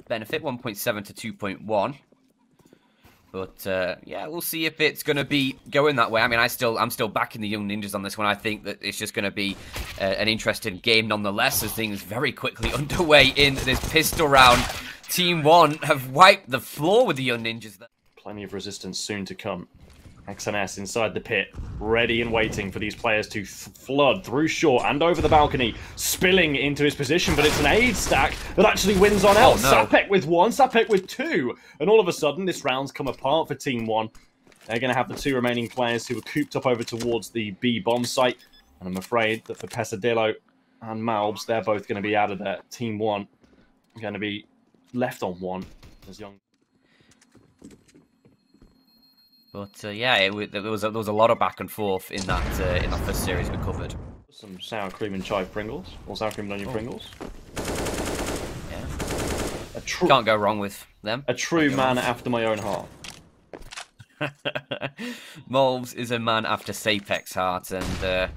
benefit, 1.7 to 2.1. But yeah, we'll see if it's going to be going that way. I mean, I'm still backing the Young Ninjas on this one. I think that it's just going to be an interesting game nonetheless, as things very quickly underway in this pistol round. TeamOne have wiped the floor with the Young Ninjas. Plenty of resistance soon to come. XNS inside the pit, ready and waiting for these players to flood through short and over the balcony, spilling into his position, but it's an aid stack that actually wins on out. No. Sapec with 1, Sapec with 2, and all of a sudden this round's come apart for TeamOne. They're going to have the 2 remaining players who are cooped up over towards the B bomb site, and I'm afraid that for Pesadelo and malbs, they're both going to be out of there. TeamOne are going to be left on 1 as Young. But yeah, there was a lot of back and forth in that first series we covered. Some sour cream and chive Pringles, or sour cream and onion Pringles. Yeah. Can't go wrong with them. A true man after my own heart. malbs is a man after Sapec's heart, and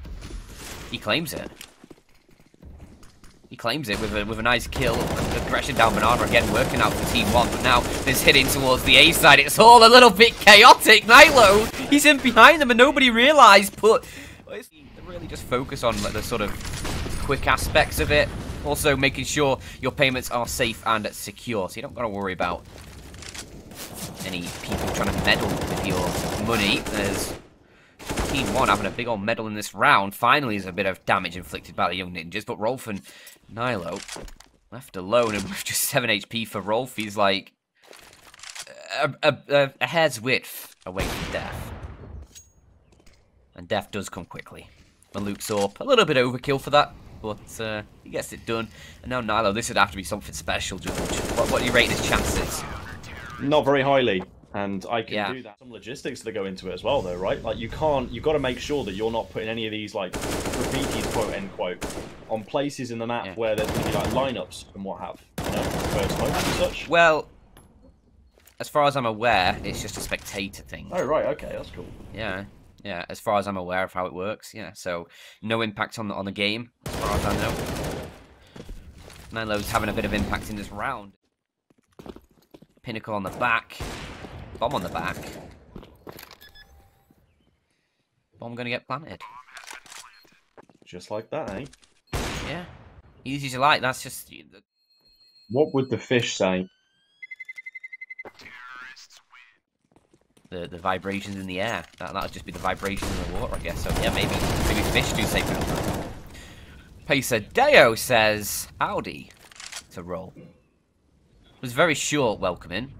he claims it. He claims it with a nice kill. Aggression down Banana again, working out for TeamOne, but now it's hitting towards the A side. It's all a little bit chaotic. nilo, he's in behind them and nobody realised, but they really just focus on the sort of quick aspects of it. Also making sure your payments are safe and secure, so you don't got to worry about any people trying to meddle with your money. There's TeamOne having a big old medal in this round. Finally, there's a bit of damage inflicted by the Young Ninjas, but Rolf and nilo left alone, and with just 7 HP for Rolf, he's like a hair's width away from death. And death does come quickly. Maluk's up. A little bit overkill for that, but he gets it done. And now nilo, this would have to be something special, George. What do you rate his chances? Not very highly. And I can do that. Some logistics that go into it as well, though, right? Like, you've got to make sure that you're not putting any of these, like, graffiti, quote-unquote, on places in the map where there's going to be, like, lineups and what have. You know, first smoke and such. Well, as far as I'm aware, it's just a spectator thing. Oh, right, okay, that's cool. Yeah, as far as I'm aware of how it works, yeah. So, no impact on the game, as far as I know. nilo's having a bit of impact in this round. Pinnacle on the back. Bomb on the back. Bomb gonna get planted. Just like that, eh? Yeah. Easy as you like, that's just... What would the fish say? The vibrations in the air. That'll just be the vibrations in the water, I guess. So yeah, maybe fish do say Pinnacle. Pesadelo says, howdy to roll. It was very short welcoming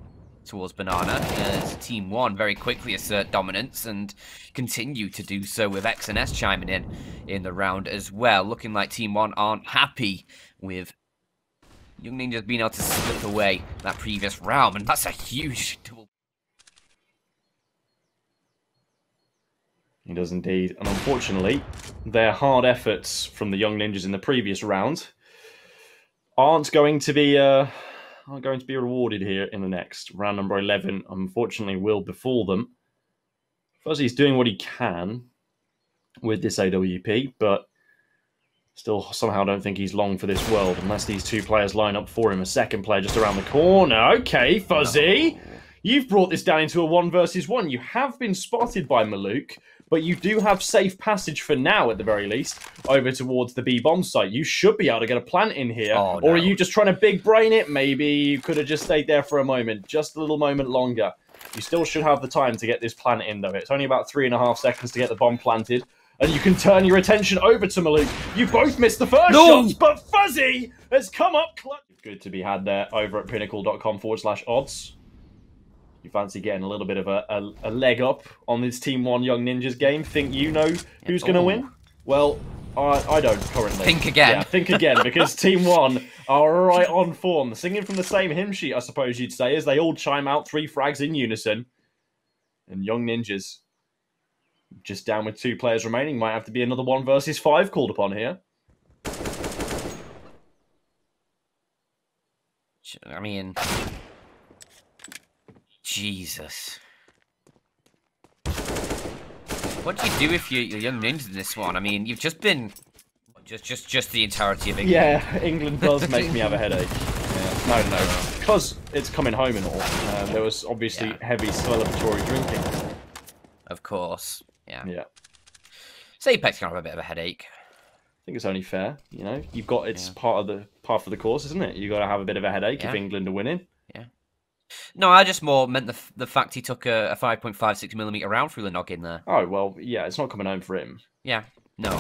towards Banana, as TeamOne very quickly assert dominance and continue to do so, with XNS chiming in the round as well. Looking like TeamOne aren't happy with Young Ninjas being able to slip away that previous round, and that's a huge double. He does indeed, and unfortunately, their hard efforts from the Young Ninjas in the previous round aren't going to be rewarded here in the next. Round number 11, unfortunately, will befall them. phzy's doing what he can with this AWP, but still somehow don't think he's long for this world, unless these 2 players line up for him. A second player just around the corner. Okay, phzy, you've brought this down into a 1 versus 1. You have been spotted by Maluk, but you do have safe passage for now, at the very least, over towards the B-bomb site. You should be able to get a plant in here. Oh, no. Or are you just trying to big brain it? Maybe you could have just stayed there for a moment. Just a little moment longer. You still should have the time to get this plant in, though. It's only about 3.5 seconds to get the bomb planted. And you can turn your attention over to Maluk. You both missed the first shots, but phzy has come up clutch. Good to be had there over at pinnacle.com/odds. You fancy getting a little bit of a leg up on this TeamOne Young Ninjas game? Think you know who's going to win? Well, I don't currently. Think again. Yeah, think again, because TeamOne are right on form. Singing from the same hymn sheet, I suppose you'd say, as they all chime out 3 frags in unison. And Young Ninjas, just down with 2 players remaining, might have to be another 1 versus 5 called upon here. I mean... Jesus. What do you do if you're Young Ninjas in this one? I mean, you've just been... Just the entirety of England. Yeah, England does make me have a headache. Yeah. No. Because it's coming home and all, there was obviously heavy celebratory drinking. Of course. Yeah. Yeah. Sapec's gonna have a bit of a headache. I think it's only fair, you know. You've got it's part of the course, isn't it? You got to have a bit of a headache if England are winning. Yeah. No, I just more meant the fact he took a 5.56mm round through the noggin there. Oh well, yeah, it's not coming home for him. Yeah. No.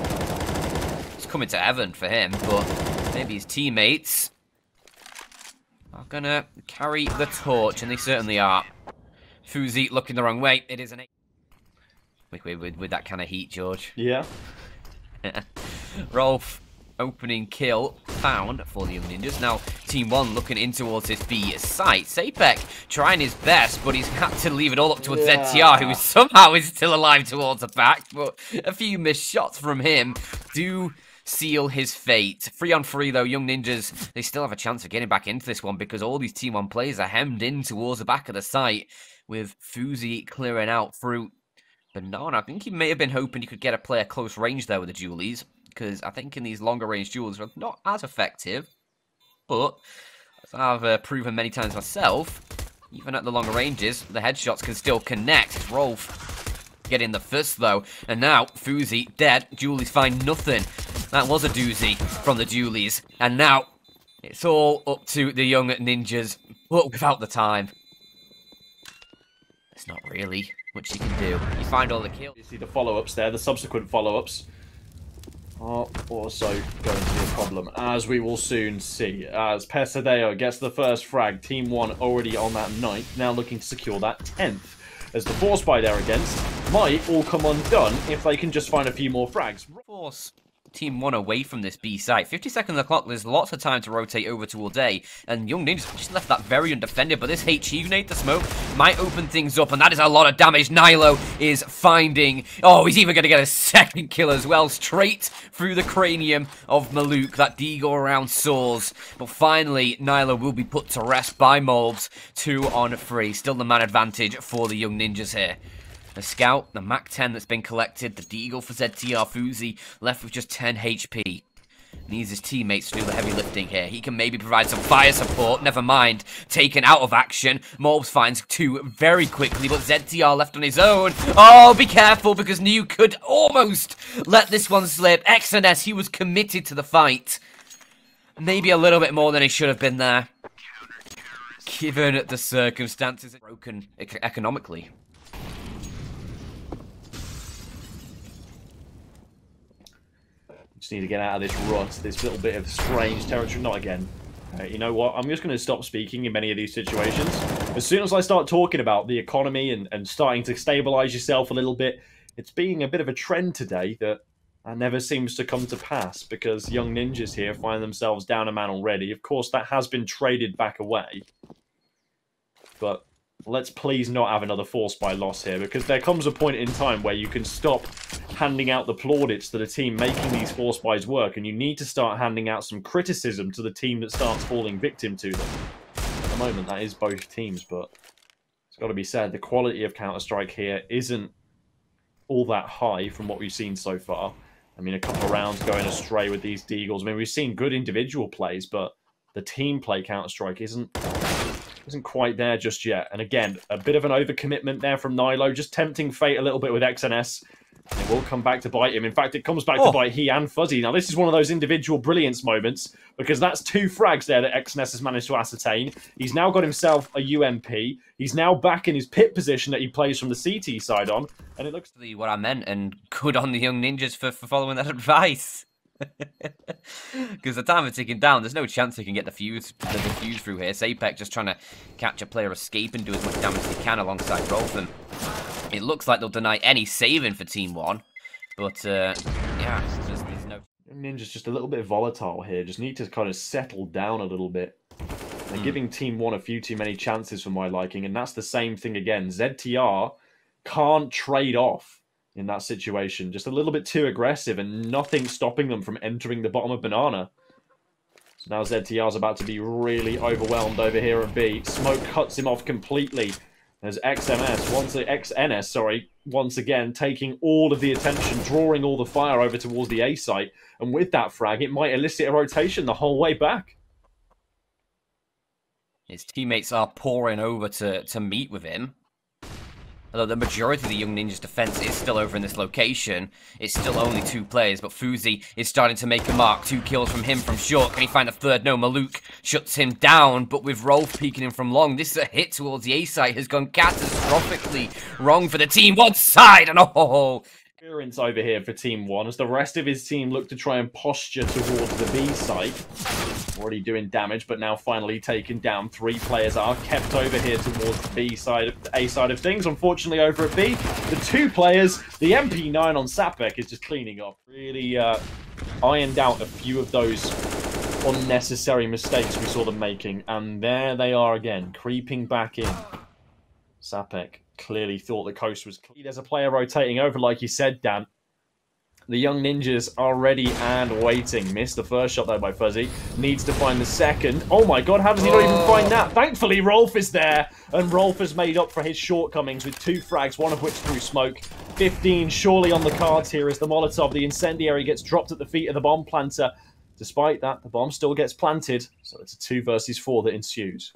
It's coming to heaven for him, but maybe his teammates are gonna carry the torch, and they certainly are. phzy looking the wrong way. It is an 8 with that kind of heat, George. Yeah. Rolf, opening kill found for the Young Ninjas. Now, TeamOne looking in towards his B site. Sapec trying his best, but he's had to leave it all up towards ZTR, who somehow is still alive towards the back. But a few missed shots from him do seal his fate. 3-on-3 though, Young Ninjas, they still have a chance of getting back into this one because all these TeamOne players are hemmed in towards the back of the site with phzy clearing out through Banana. I think he may have been hoping he could get a player close range there with the dualies, because I think in these longer range duels are not as effective, but as I've proven many times myself, even at the longer ranges, the headshots can still connect. Rolf getting the first though, and now phzy dead. Dualies find nothing. That was a doozy from the dualies, and now it's all up to the Young Ninjas, but without the time. It's not really much you can do. You find all the kills. You see the follow-ups there, the subsequent follow-ups are also going to be a problem, as we will soon see. As pesadelo gets the first frag, TeamOne already on that 9th, now looking to secure that 10th. As the force by there against might all come undone if they can just find a few more frags. Force TeamOne away from this B site. 50 seconds on the clock, there's lots of time to rotate over towards A, and Young Ninjas just left that very undefended, but this HE grenade, the smoke, might open things up, and that is a lot of damage. Nilo is finding, oh, he's even going to get a second kill as well, straight through the cranium of Maluk. That deagle around soars, but finally, Nilo will be put to rest by malbs. 2-on-3, still the man advantage for the Young Ninjas here. The scout, the MAC-10 that's been collected, the deagle for ZTR, phzy left with just 10 HP. Needs his teammates to do the heavy lifting here. He can maybe provide some fire support, never mind. Taken out of action. malbs finds 2 very quickly, but ZTR left on his own. Oh, be careful, because New could almost let this one slip. XNS, he was committed to the fight. Maybe a little bit more than he should have been there, given the circumstances. Broken economically. Just need to get out of this rut, this little bit of strange territory. Not again. You know what? I'm just going to stop speaking in many of these situations. As soon as I start talking about the economy and starting to stabilize yourself a little bit, it's being a bit of a trend today that never seems to come to pass, because Young Ninjas here find themselves down a man already. Of course, that has been traded back away. But let's please not have another force by loss here, because there comes a point in time where you can stop handing out the plaudits to the team making these force buys work, and you need to start handing out some criticism to the team that starts falling victim to them. At the moment, that is both teams, but it's got to be said, the quality of Counter-Strike here isn't all that high from what we've seen so far. I mean, a couple of rounds going astray with these deagles. I mean, we've seen good individual plays, but the team play Counter-Strike isn't quite there just yet. And again, a bit of an overcommitment there from Nilo, just tempting fate a little bit with XNS. It will come back to bite him. In fact, it comes back to bite he and phzy. Now, this is one of those individual brilliance moments, because that's 2 frags there that XNS has managed to ascertain. He's now got himself a UMP. He's now back in his pit position that he plays from the CT side on. And it looks... what I meant, and good on the Young Ninjas for following that advice. Because the time is ticking down. There's no chance he can get the fuse through here. Sapec just trying to catch a player escape and do as much damage as he can alongside Rolf. And it looks like they'll deny any saving for TeamOne. But, yeah, there's no... Ninja's just a little bit volatile here. Just need to kind of settle down a little bit. They're giving TeamOne a few too many chances for my liking. And that's the same thing again. ZTR can't trade off in that situation. Just a little bit too aggressive, and nothing stopping them from entering the bottom of Banana. So now ZTR's about to be really overwhelmed over here at B. Smoke cuts him off completely. As XNS, once again taking all of the attention, drawing all the fire over towards the A site. And with that frag, it might elicit a rotation the whole way back. His teammates are pouring over to meet with him. Although the majority of the Young Ninjas' defense is still over in this location, it's still only 2 players, but phzy is starting to make a mark. 2 kills from him from short. Can he find a third? No, Maluk shuts him down, but with Rolf peeking him from long, this is a hit towards the A site has gone catastrophically wrong for the TeamOne side, and oh! Experience over here for TeamOne as the rest of his team look to try and posture towards the B site. Already doing damage, but now finally taken down. 3 players are kept over here towards the B side, the A side of things. Unfortunately, over at B, the 2 players, the MP9 on Sapec is just cleaning up. Really ironed out a few of those unnecessary mistakes we saw them making, and there they are again, creeping back in. Sapec clearly thought the coast was clear. There's a player rotating over, like you said, Dan. The Young Ninjas are ready and waiting. Missed the first shot, though, by phzy. Needs to find the second. Oh, my God. How does he not even find that? Thankfully, Rolf is there. And Rolf has made up for his shortcomings with 2 frags, one of which through smoke. 15 surely on the cards here as the Molotov, the incendiary, gets dropped at the feet of the bomb planter. Despite that, the bomb still gets planted. So it's a 2 versus 4 that ensues.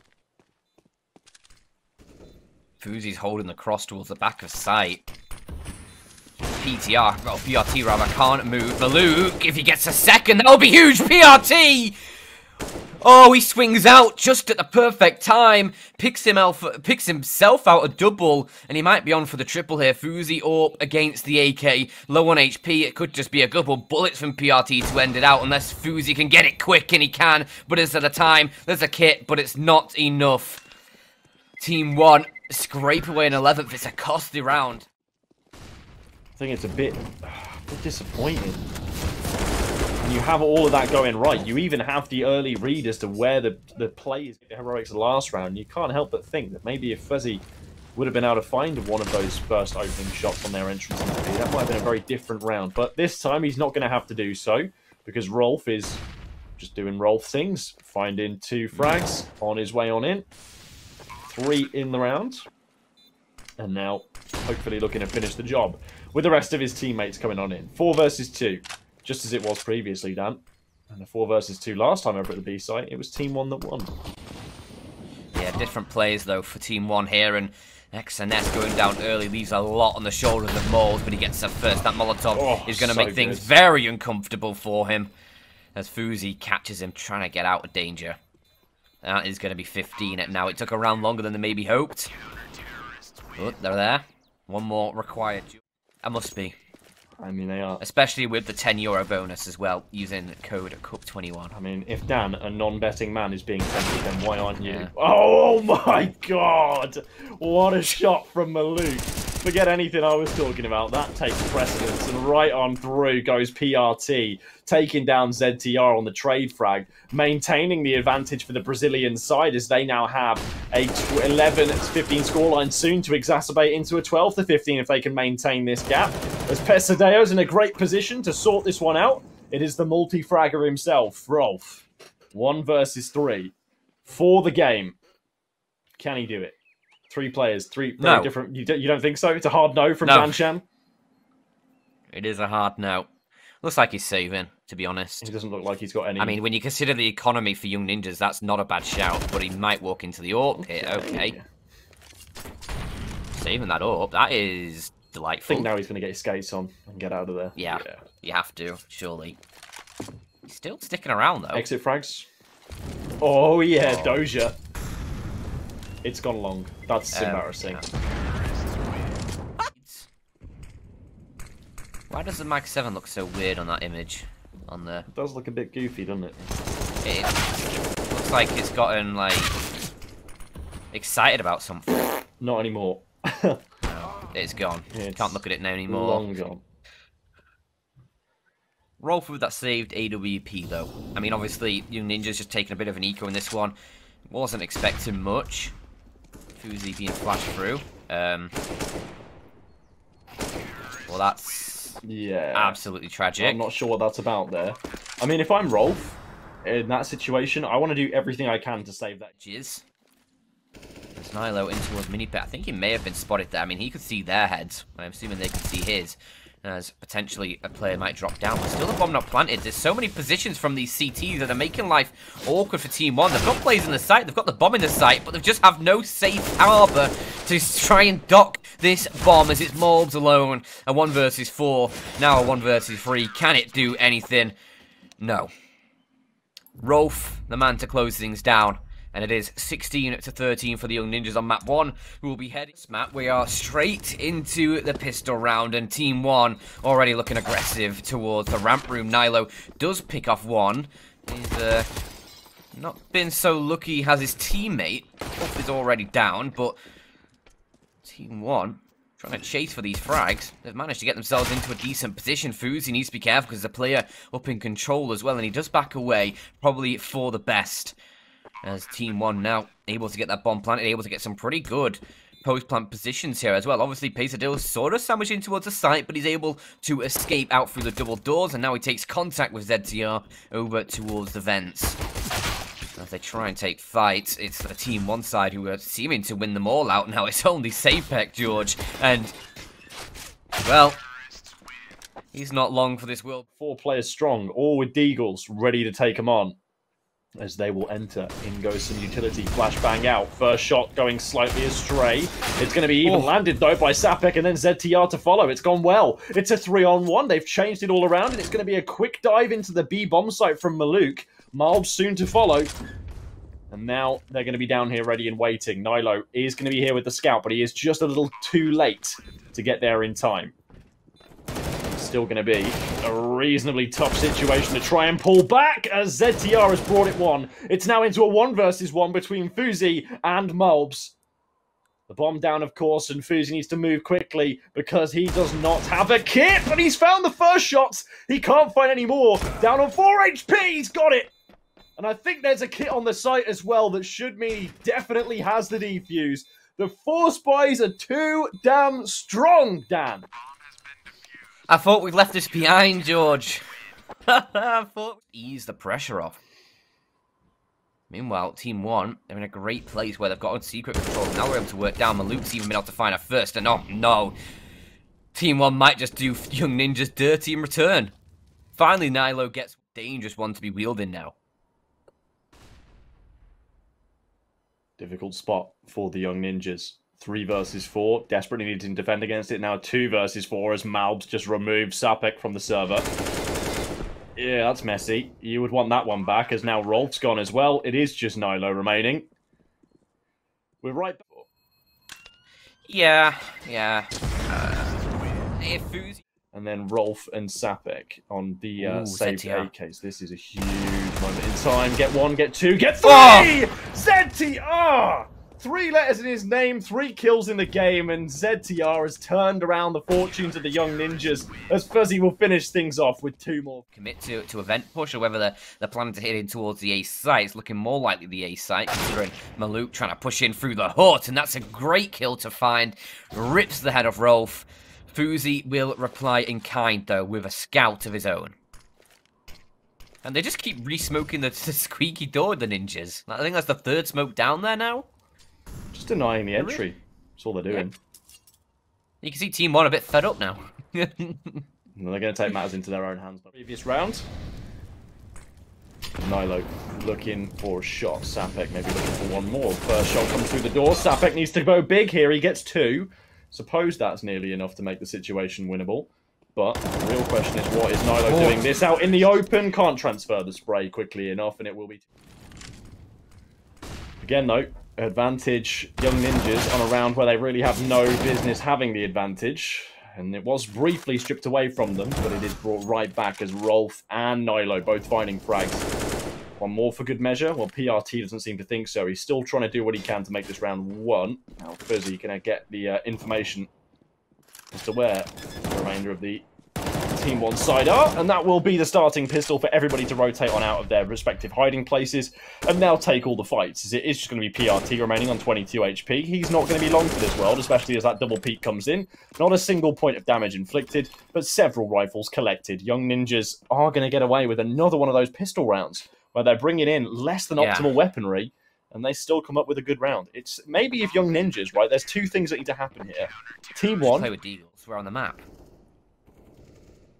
phzy's holding the cross towards the back of sight. PTR, well, PRT rather, can't move. Maluk, if he gets a second, that'll be huge! PRT! Oh, he swings out just at the perfect time. Picks himself out a double, and he might be on for the triple here. phzy AWP against the AK, low on HP. It could just be a couple bullets from PRT to end it out, unless phzy can get it quick, and he can. But it's at a time. There's a kit, but it's not enough. TeamOne scrape away an 11th. It's a costly round. I think it's a bit disappointing. And you have all of that going right. You even have the early read as to where the players get heroics last round. You can't help but think that maybe if phzy would have been able to find one of those first opening shots on their entrance into B, that might have been a very different round. But this time he's not going to have to do so, because Rolf is just doing Rolf things. Finding 2 frags on his way on in. 3 in the round. And now hopefully looking to finish the job with the rest of his teammates coming on in. 4 versus 2. Just as it was previously, Dan. And the 4 versus 2 last time over at the B site, it was TeamOne that won. Yeah, different plays, though, for TeamOne here. And XNS going down early leaves a lot on the shoulders of Moles, but he gets there first. That Molotov is going to make things very uncomfortable for him, as phzy catches him trying to get out of danger. That is going to be 15 at now. It took a round longer than they maybe hoped. But they're there. 1 more required. That must be. I mean, they are. Especially with the €10 bonus as well, using code CUP21. I mean, if Dan, a non-betting man, is being tempted, then why aren't you? Yeah. Oh my God! What a shot from Maluk. Forget anything I was talking about. That takes precedence, and right on through goes PRT, taking down ZTR on the trade frag, maintaining the advantage for the Brazilian side as they now have a 11-15 scoreline, soon to exacerbate into a 12-15 if they can maintain this gap. As Pesadeo's in a great position to sort this one out. It is the multi-fragger himself, Rolf. 1 versus 3 for the game. Can he do it? 3 players, 3 very different. You don't think so? It's a hard no from Danshan? It is a hard no. Looks like he's saving, to be honest. He doesn't look like he's got any. I mean, when you consider the economy for Young Ninjas, that's not a bad shout, but he might walk into the AWP pit. Okay. Saving that AWP, that is delightful. I think now he's going to get his skates on and get out of there. Yeah, you have to, surely. He's still sticking around, though. Exit frags. Oh, yeah, Doja. It's gone long. That's embarrassing. Yeah. Why does the Mag 7 look so weird on that image? On the... It does look a bit goofy, doesn't it? It looks like it's gotten, like, excited about something. Not anymore. No, it's gone. Can't look at it now anymore. Long gone. Roll through that saved AWP, though. I mean, obviously, Young Ninja's just taking a bit of an eco in this one. Wasn't expecting much. phzy being flashed through. Well, that's absolutely tragic. I'm not sure what that's about there. I mean, if I'm Rolf in that situation, I want to do everything I can to save that. Jizz. There's Nilo in towards mini pit. I think he may have been spotted there. I mean, he could see their heads. I'm assuming they could see his. as potentially a player might drop down. But still a bomb not planted. There's so many positions from these CTs that are making life awkward for TeamOne. They've got players in the site, they've got the bomb in the site, but they just have no safe harbour to try and dock this bomb as it's malbs alone. A 1 versus 4, now a 1 versus 3. Can it do anything? No. ropz, the man to close things down. And it is 16 to 13 for the Young Ninjas on map 1, who will be heading this map. We are straight into the pistol round, and TeamOne already looking aggressive towards the ramp room. Nilo does pick off one. He's not been so lucky, has his teammate. Hope is already down, but TeamOne trying to chase for these frags. They've managed to get themselves into a decent position. phzy needs to be careful because the player up in control as well, and he does back away, probably for the best. As TeamOne now able to get that bomb planted, able to get some pretty good post-plant positions here as well. Obviously, pesadelo sort of sandwiched in towards the site, but he's able to escape out through the double doors, and now he takes contact with ZTR over towards the vents. As they try and take fight, it's the TeamOne side who are seeming to win them all out. Now it's only Sapec, George, and, well, he's not long for this world. 4 players strong, all with deagles, ready to take them on. As they will enter. In goes some utility. Flashbang out. First shot going slightly astray. It's going to be even landed, though, by Sapec and then ZTR to follow. It's gone well. It's a 3-on-1. They've changed it all around, and it's going to be a quick dive into the B bomb site from malbsMd. malbs soon to follow. And now they're going to be down here ready and waiting. Nilo is going to be here with the scout, but he is just a little too late to get there in time. Still going to be a reasonably tough situation to try and pull back as ZTR has brought it one. It's now into a 1 versus 1 between phzy and malbs. The bomb down, of course, and phzy needs to move quickly because he does not have a kit, but he's found the first shots. He can't find any more. Down on 4 HP, he's got it. And I think there's a kit on the site as well that should mean he definitely has the defuse. The 4 spies are too damn strong, Dan. I thought we'd left this behind, George. I thought we'd ease the pressure off. Meanwhile, TeamOne, they're in a great place where they've got on secret control. Now we're able to work down. malbsMd's even been able to find a first, and oh no. TeamOne might just do Young Ninjas dirty in return. Finally, Nilo gets a dangerous one to be wielding now. Difficult spot for the Young Ninjas. 3 versus 4, desperately needing to defend against it. Now 2 versus 4 as malbs just removed Sapec from the server. Yeah, that's messy. You would want that one back, as now Rolf's gone as well. It is just Nilo remaining. We're right back. Yeah. And then Rolf and Sapec on the saved A case. This is a huge moment in time. Get 1, get 2, get 3! Oh! ZTR! 3 letters in his name, 3 kills in the game, and ZTR has turned around the fortunes of the Young Ninjas as phzy will finish things off with 2 more. Commit to event push, or whether they're planning to hit in towards the A site. It's looking more likely the A site, considering malbsMd trying to push in through the hut, and that's a great kill to find. Rips the head of Rolf. phzy will reply in kind, though, with a scout of his own. And they just keep re-smoking the squeaky door with the ninjas. I think that's the 3rd smoke down there now. Just denying the entry. That's all they're doing. Yeah. You can see TeamOne a bit fed up now. They're going to take matters into their own hands. Previous round. Nilo looking for a shot. Sapec maybe looking for one more. First shot comes through the door. Sapec needs to go big here. He gets 2. Suppose that's nearly enough to make the situation winnable. But the real question is, what is Nilo doing? This out in the open. Can't transfer the spray quickly enough, and it will be... Again, though, advantage Young Ninjas on a round where they really have no business having the advantage. And it was briefly stripped away from them, but it is brought right back as Rolf and Nilo both finding frags. One more for good measure. Well, PRT doesn't seem to think so. He's still trying to do what he can to make this round 1. Now, phzy can get the information as to where the remainder of the TeamOne side are, and that will be the starting pistol for everybody to rotate on out of their respective hiding places and now take all the fights, as it is just going to be PRT remaining on 22 HP. He's not going to be long for this world, especially as that double peak comes in. Not a single point of damage inflicted, but several rifles collected. Young Ninjas are going to get away with another one of those pistol rounds where they're bringing in less than optimal weaponry, and they still come up with a good round. It's maybe if Young Ninjas, right, there's 2 things that need to happen here. TeamOne... Play with deagles. We're on the map.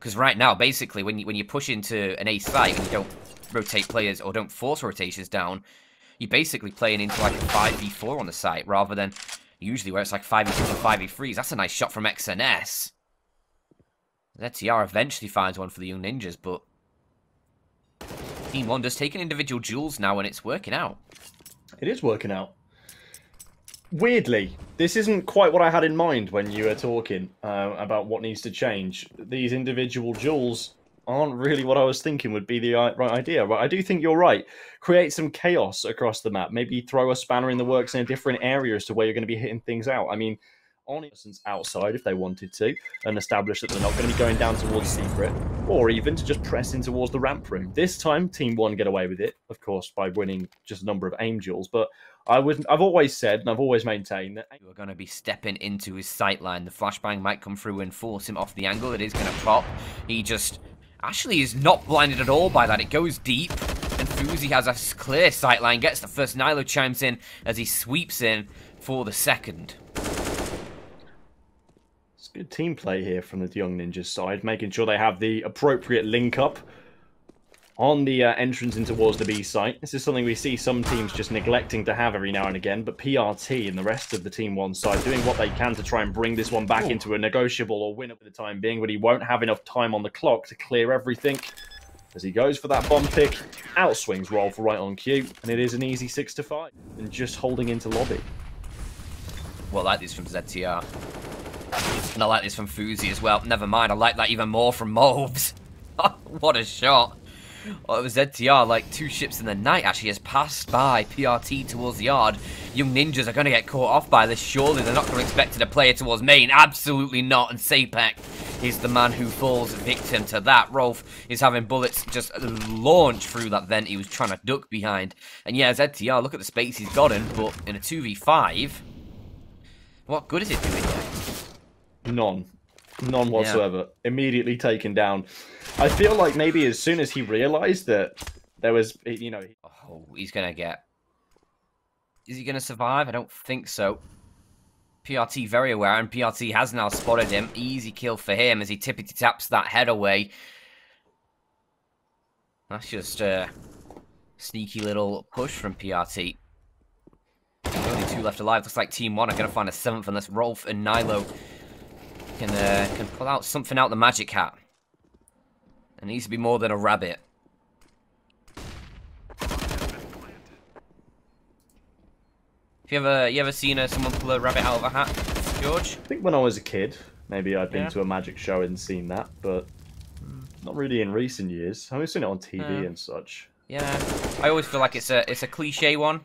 Because right now, basically, when you push into an A site and you don't rotate players or don't force rotations down, you're basically playing into like a 5v4 on the site, rather than usually where it's like 5v2 or 5v3s. That's a nice shot from XNS. ZTR eventually finds one for the Young Ninjas, but TeamOne does take an individual duels now, and it's working out. It is working out. Weirdly, this isn't quite what I had in mind when you were talking about what needs to change. These individual duels aren't really what I was thinking would be the right idea. But I do think you're right. Create some chaos across the map. Maybe throw a spanner in the works in a different area as to where you're going to be hitting things out. I mean, on outside if they wanted to, and establish that they're not going to be going down towards secret, or even to just press in towards the ramp room. This time, TeamOne get away with it, of course, by winning just a number of aim duels. But I've always said, and I've always maintained that you're going to be stepping into his sightline. The flashbang might come through and force him off the angle. It is going to pop. He just actually is not blinded at all by that. It goes deep, and phzy has a clear sightline. Gets the first. Nilo chimes in as he sweeps in for the second. It's good team play here from the Young Ninjas side, making sure they have the appropriate link up on the entrance in towards the B site. This is something we see some teams just neglecting to have every now and again, but PRT and the rest of the TeamOne side doing what they can to try and bring this one back into a negotiable or win for the time being, but he won't have enough time on the clock to clear everything. As he goes for that bomb pick, outswings Rolf right on cue, and it is an easy 6-5, and just holding into lobby. Well, I like this from ZTR. And I like this from phzy as well. Never mind, I like that even more from malbs. What a shot. Oh, it was ZTR, like 2 ships in the night actually has passed by PRT towards the yard. Young Ninjas are going to get caught off by this, surely. They're not going to expect a player towards main. Absolutely not. And Sapec is the man who falls victim to that. Rolf is having bullets just launch through that vent he was trying to duck behind. And yeah, ZTR, look at the space he's gotten, but in a 2v5, what good is it doing there? None. None whatsoever. Yeah. Immediately taken down. I feel like maybe as soon as he realized that there was, you know... Oh, he's going to get... Is he going to survive? I don't think so. PRT very aware, and PRT has now spotted him. Easy kill for him as he tippity-taps that head away. That's just a sneaky little push from PRT. Only 2 left alive. Looks like TeamOne are going to find a 7th unless Rolf and Nilo can pull out something out the magic hat. It needs to be more than a rabbit. Have you ever seen someone pull a rabbit out of a hat, George? I think when I was a kid, maybe I'd been to a magic show and seen that, but not really in recent years. I've seen it on TV and such. Yeah, I always feel like it's a cliche one.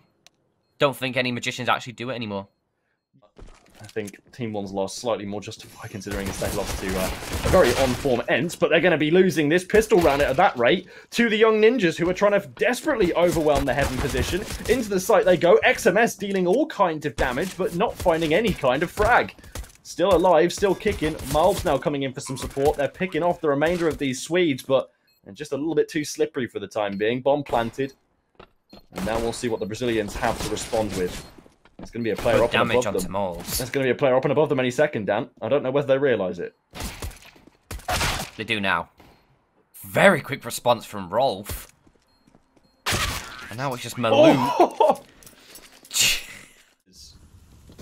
Don't think any magicians actually do it anymore. I think TeamOne's loss slightly more justified considering they lost to a very on-form Ents, but they're going to be losing this pistol round at that rate to the Young Ninjas, who are trying to desperately overwhelm the heaven position. Into the site they go, XMS dealing all kinds of damage, but not finding any kind of frag. Still alive, still kicking. malbs now coming in for some support. They're picking off the remainder of these Swedes, but they're just a little bit too slippery for the time being. Bomb planted. And now we'll see what the Brazilians have to respond with. There's going to be a player up and above them. There's going to be a player up and above them any second, Dan. I don't know whether they realise it. They do now. Very quick response from Rolf. And now it's just Malou. Oh!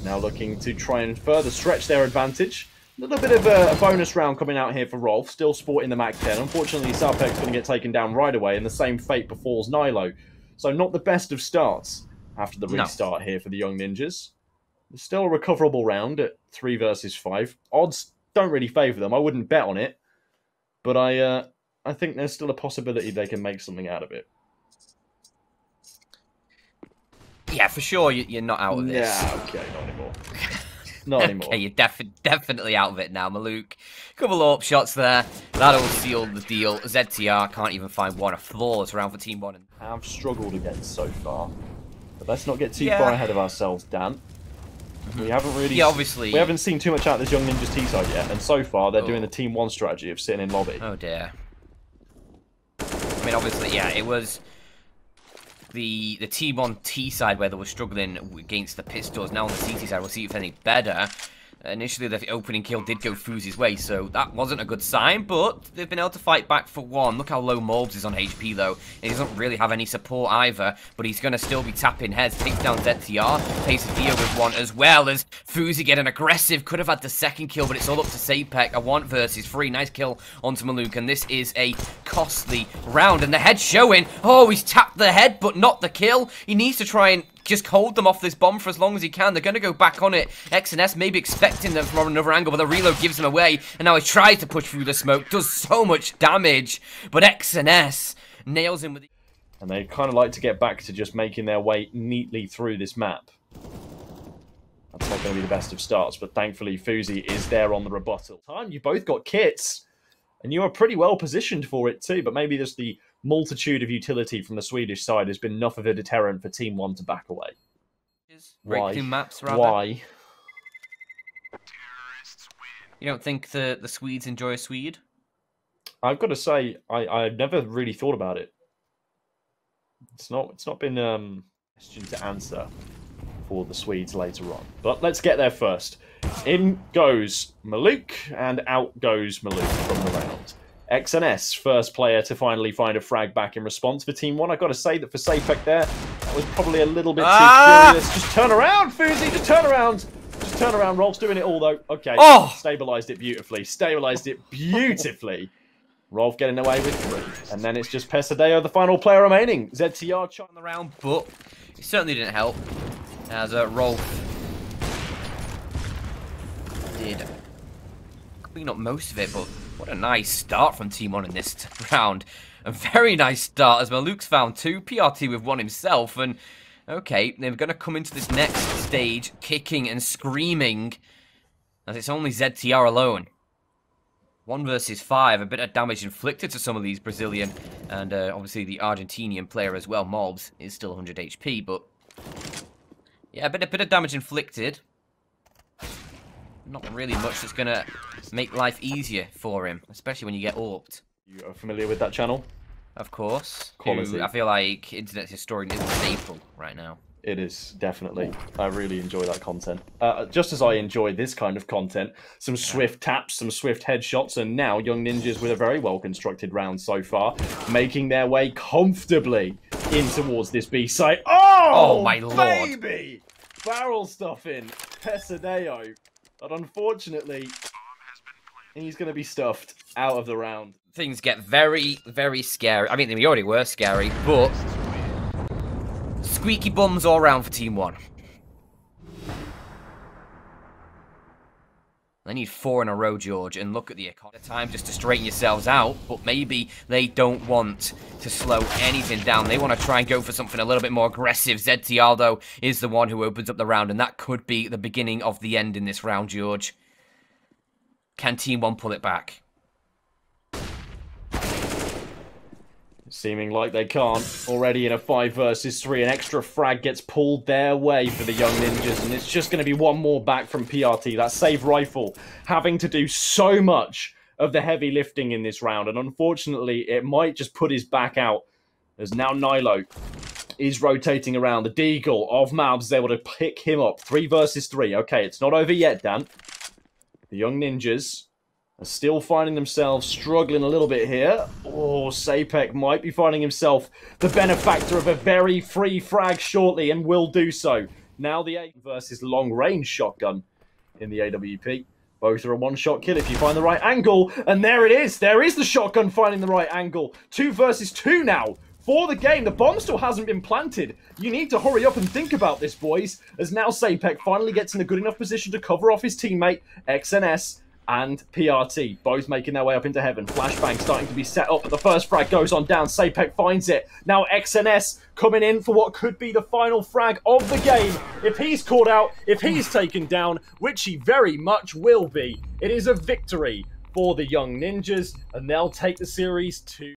Now looking to try and further stretch their advantage. A little bit of a bonus round coming out here for Rolf. Still sporting the Mac 10. Unfortunately, Sapec's going to get taken down right away, and the same fate befalls Nilo. So not the best of starts after the restart here for the Young Ninjas. There's still a recoverable round at 3 versus 5. Odds don't really favour them. I wouldn't bet on it. But I think there's still a possibility they can make something out of it. Yeah, for sure you're not out of this. Yeah, okay, not anymore. Not anymore. Okay, you're definitely out of it now, Maluk. Couple of up shots there. That'll seal the deal. ZTR can't even find one. A flawless round for Team 1. Have struggled against so far. But let's not get too far ahead of ourselves, Dan. We haven't really... Yeah, obviously... We haven't seen too much out of this Young Ninjas T-side yet. And so far, they're doing the Team 1 strategy of sitting in lobby. Oh, dear. I mean, obviously, yeah, it was... The Team on T side where they were struggling against the pistols. Now on the CT side, we'll see if any better. Initially, the opening kill did go phzy's way, so that wasn't a good sign, but they've been able to fight back for one. Look how low malbs is on HP, though. He doesn't really have any support either, but he's going to still be tapping heads. Takes down ZTR, pesadelo with one, as well as phzy getting aggressive. Could have had the second kill, but it's all up to Sapec. A 1 versus 3. Nice kill onto Maluk, and this is a costly round, and the head showing. Oh, he's tapped the head, but not the kill. He needs to try and just hold them off this bomb for as long as he can. They're going to go back on it. XNS maybe expecting them from another angle, but the reload gives him away. And now he tries to push through the smoke. Does so much damage. But XNS nails him with the... And they kind of like to get back to just making their way neatly through this map. That's not going to be the best of starts, but thankfully phzy is there on the rebuttal. You both got kits, and you are pretty well positioned for it too, but maybe just the multitude of utility from the Swedish side has been enough of a deterrent for TeamOne to back away. Breakthrough maps, rather. Why? You don't think the Swedes enjoy a Swede? I've got to say, I've never really thought about it. It's not been a question to answer for the Swedes later on. But let's get there first. In goes Maluk, and out goes Maluk from the round. XNS, first player to finally find a frag back in response for TeamOne. I've got to say that for Sapec there, that was probably a little bit too curious. Just turn around, phzy, just turn around. Just turn around. Rolf's doing it all, though. Okay, stabilised it beautifully. Stabilised it beautifully. Rolf getting away with 3. And then it's just pesadelo, the final player remaining. ZTR on the round, but it certainly didn't help. As Rolf did clean up most of it, but what a nice start from TeamOne in this round. A very nice start as Maluk's found 2, PRT with 1 himself, and okay, they're going to come into this next stage kicking and screaming as it's only ZTR alone. 1 versus 5, a bit of damage inflicted to some of these Brazilian and obviously the Argentinian player as well. malbs is still 100 HP, but yeah, a bit of damage inflicted. Not really much that's going to make life easier for him, especially when you get AWP'd. You are familiar with that channel? Of course. Quality. I feel like Internet Historian is a staple right now. It is, definitely. I really enjoy that content. Just as I enjoy this kind of content, some swift taps, some swift headshots, and now Young Ninjas with a very well-constructed round so far, making their way comfortably in towards this B site. Oh my lord! Baby! Barrel stuffing, pesadelo. But unfortunately, he's going to be stuffed out of the round. Things get very, very scary. I mean, they already were scary, but squeaky bums all around for TeamOne. They need 4 in a row, George, and look at the time just to straighten yourselves out, but maybe they don't want to slow anything down. They want to try and go for something a little bit more aggressive. ZTR, though, is the one who opens up the round, and that could be the beginning of the end in this round, George. Can TeamOne pull it back? Seeming like they can't. Already in a 5 versus 3, an extra frag gets pulled their way for the Young Ninjas, and it's just going to be 1 more back from PRT. That save rifle having to do so much of the heavy lifting in this round, and unfortunately it might just put his back out as now Nilo is rotating around. The deagle of malbs is able to pick him up. 3 versus 3. Okay, it's not over yet, Dan. The Young Ninjas are still finding themselves struggling a little bit here. Oh, Sapec might be finding himself the benefactor of a very free frag shortly, and will do so. Now the 8 versus long-range shotgun in the AWP. Both are a 1-shot kill if you find the right angle. And there it is. There is the shotgun finding the right angle. 2 versus 2 now for the game. The bomb still hasn't been planted. You need to hurry up and think about this, boys. As now Sapec finally gets in a good enough position to cover off his teammate, XNS, and PRT, both making their way up into heaven. Flashbang starting to be set up, but the first frag goes on down. Sapec finds it. Now XNS coming in for what could be the final frag of the game. If he's caught out, if he's taken down, which he very much will be, it is a victory for the Young Ninjas, and they'll take the series to...